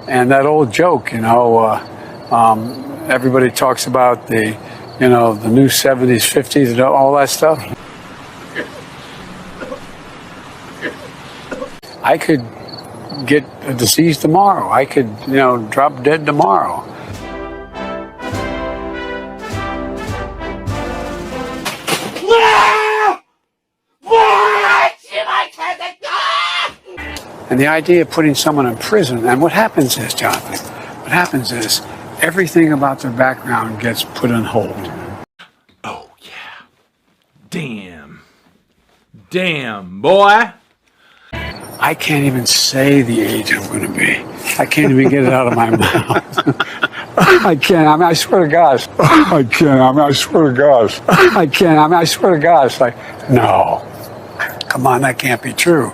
And that old joke, everybody talks about the new 70s, 50s, and all that stuff. I could get a disease tomorrow. I could, drop dead tomorrow. And the idea of putting someone in prison, and what happens is, Jonathan, everything about their background gets put on hold. Oh, yeah. Damn, boy. I can't even say the age I'm going to be. I can't even get it out of my mouth. I can't. I swear to God. I can't. I swear to God. I can't. I swear to God. It's like, no. Come on, that can't be true.